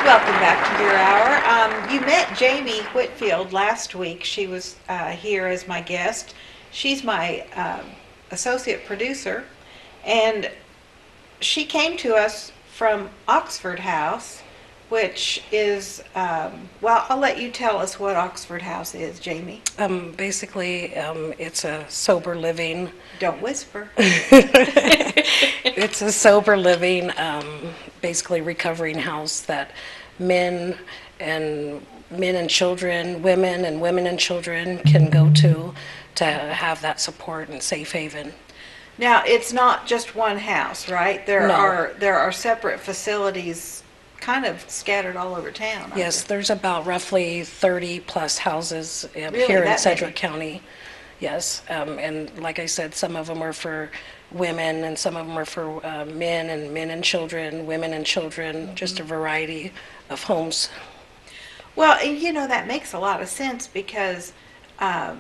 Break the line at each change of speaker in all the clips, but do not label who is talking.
Welcome back to Your Hour. You met Jamie Whitfield last week. She was here as my guest. She's my associate producer, and she came to us from Oxford House, which is, well, I'll let you tell us what Oxford House is, Jamie.
It's a sober living.
Don't whisper.
It's a sober living, basically recovering house that men and children, women and women and children can go to have that support and safe haven.
Now, it's not just one house, right?
No.
There are separate facilities kind of scattered all over town, aren't
Yes,
there?
there's about roughly 30 plus houses
Really,
here in
that
Sedgwick
many?
County. Yes, and like I said, some of them are for women and some of them are for men and children, women and children, just a variety of homes.
Well, and that makes a lot of sense because a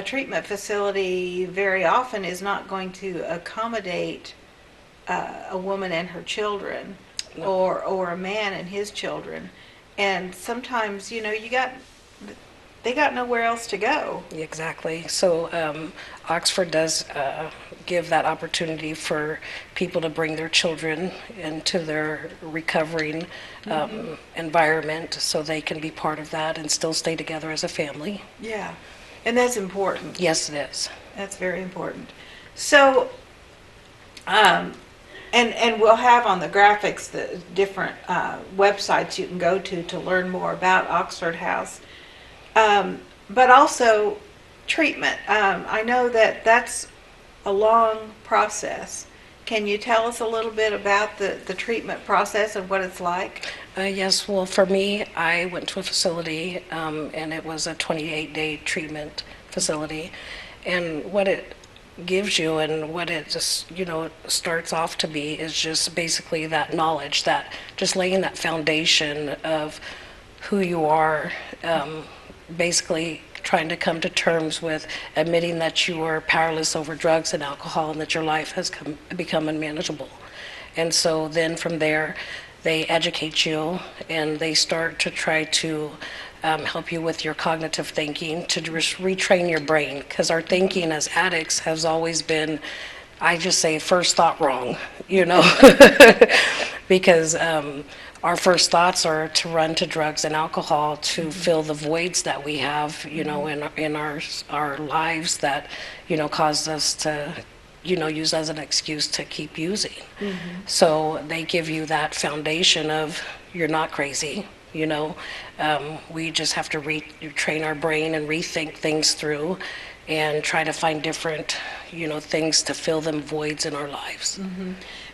treatment facility very often is not going to accommodate a woman and her children
No.
or a man and his children. And sometimes, they got nowhere else to go.
Exactly. So Oxford does give that opportunity for people to bring their children into their recovering environment so they can be part of that and still stay together as a family.
Yeah. And that's important.
Yes, it is.
That's very important. So, and we'll have on the graphics the different websites you can go to learn more about Oxford House. But also treatment. I know that that's a long process. Can you tell us a little bit about the treatment process and what it's like?
Yes, well, for me, I went to a facility and it was a 28-day treatment facility. And what it gives you and what it just, starts off to be is just basically that knowledge, that just laying that foundation of who you are, basically trying to come to terms with admitting that you are powerless over drugs and alcohol and that your life has become unmanageable. And so then from there, they educate you and they start to try to help you with your cognitive thinking to just retrain your brain, because our thinking as addicts has always been, I just say, first thought wrong, because our first thoughts are to run to drugs and alcohol to fill the voids that we have, in our lives that, caused us to, use as an excuse to keep using. So they give you that foundation of you're not crazy, we just have to train our brain and rethink things through and try to find different, things to fill them voids in our lives.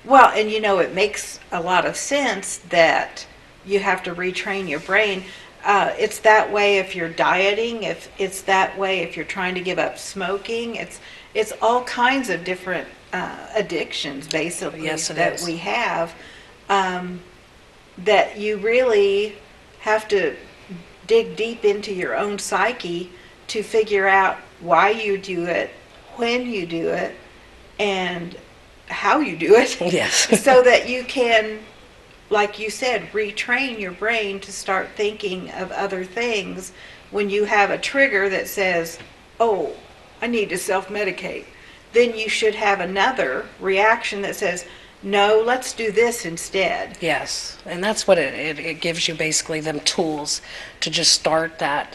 Well, and it makes a lot of sense that you have to retrain your brain. It's that way if you're dieting, if it's that way if you're trying to give up smoking. It's all kinds of different addictions, basically,
Yes, it
that
is.
we have, that you really have to dig deep into your own psyche to figure out why you do it, when you do it, and how you do it.
Yes.
So that you can, like you said, retrain your brain to start thinking of other things when you have a trigger that says, oh, I need to self-medicate. Then you should have another reaction that says, no, let's do this instead.
Yes, and that's what it gives you, basically them tools to just start that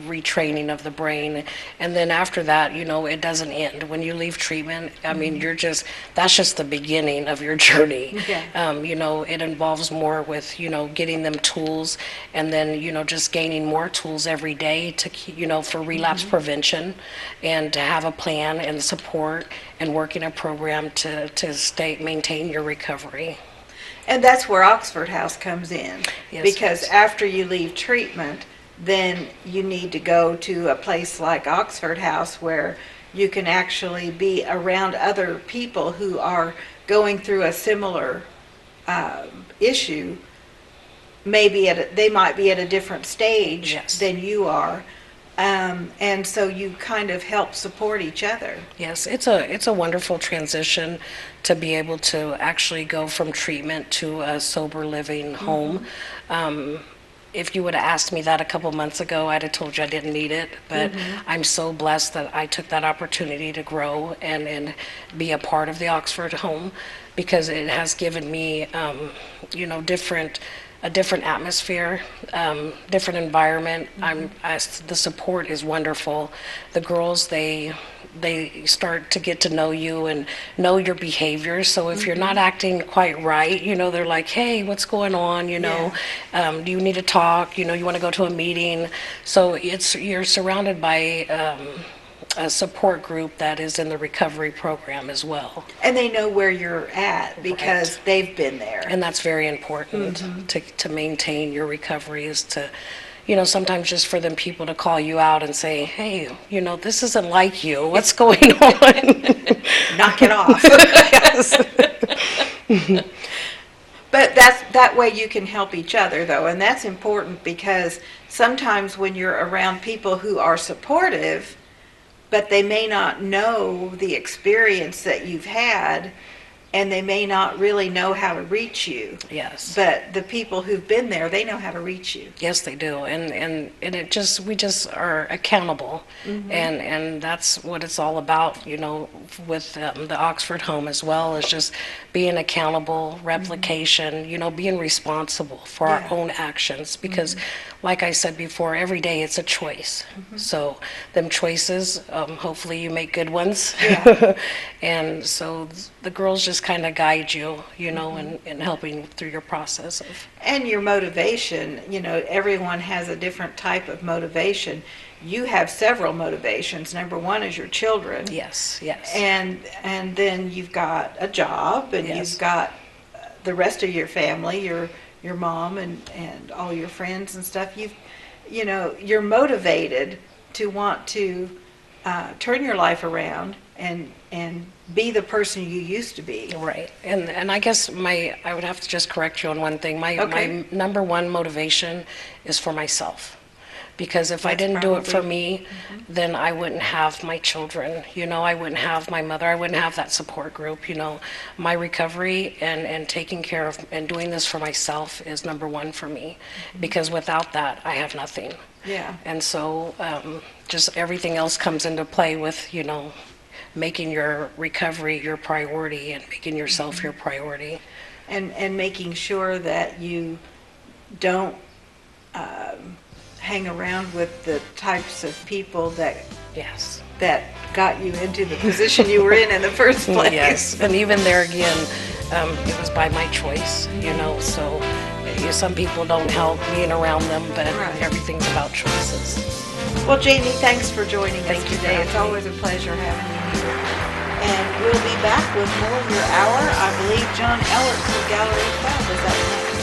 retraining of the brain. And then after that, it doesn't end. When you leave treatment, I mean, that's just the beginning of your journey.
Yeah.
It involves more with, getting them tools and then, just gaining more tools every day to, for relapse prevention and to have a plan and support and work in a program to maintain your recovery.
And that's where Oxford House comes in.
Yes,
Because
yes.
after you leave treatment, then you need to go to a place like Oxford House where you can actually be around other people who are going through a similar issue. Maybe they might be at a different stage
Yes.
than you are, And so you kind of help support each other.
Yes, it's a wonderful transition to be able to actually go from treatment to a sober living home. If you would have asked me that a couple months ago, I'd have told you I didn't need it. But I'm so blessed that I took that opportunity to grow and be a part of the Oxford home, because it has given me, a different atmosphere, different environment. The support is wonderful. The girls, they start to get to know you and know your behaviors. So if you're not acting quite right, they're like, hey, what's going on? Do you need to talk? You want to go to a meeting? So you're surrounded by a support group that is in the recovery program as well.
And they know where you're at because they've been there.
And that's very important to maintain your recovery, is to, sometimes just for them people to call you out and say, hey, this isn't like you. What's going on?
Knock it off. But that way you can help each other, though, and that's important, because sometimes when you're around people who are supportive, but they may not know the experience that you've had, and they may not really know how to reach you.
Yes.
But the people who've been there, they know how to reach you.
Yes, they do, and we just are accountable, and that's what it's all about. With the Oxford home as well, is just being accountable, replication. Being responsible for our own actions, because, like I said before, every day it's a choice. So them choices, hopefully you make good ones.
Yeah.
And so the girls just kind of guide you, in helping through your process of.
And your motivation, everyone has a different type of motivation. You have several motivations. Number one is your children.
Yes, yes.
And then you've got a job, and you've got the rest of your family, your mom and all your friends and stuff. You're motivated to want to turn your life around and be the person you used to be.
Right. And I guess I would have to just correct you on one thing. My number one motivation is for myself. Because if I didn't do it for me, then I wouldn't have my children, I wouldn't have my mother, I wouldn't have that support group, My recovery and taking care of and doing this for myself is number one for me. Because without that, I have nothing.
Yeah.
And so just everything else comes into play with, making your recovery your priority and making yourself your priority.
And making sure that you don't hang around with the types of people that got you into the position you were in the first place.
Yes, and even there again, it was by my choice, so some people don't help being around them, but everything's about choices.
Well, Jamie, thanks for joining us
Thank you
today. It's always a pleasure having you here. And we'll be back with more of your hour. I believe John Ellert's of Gallery 12. Is that correct?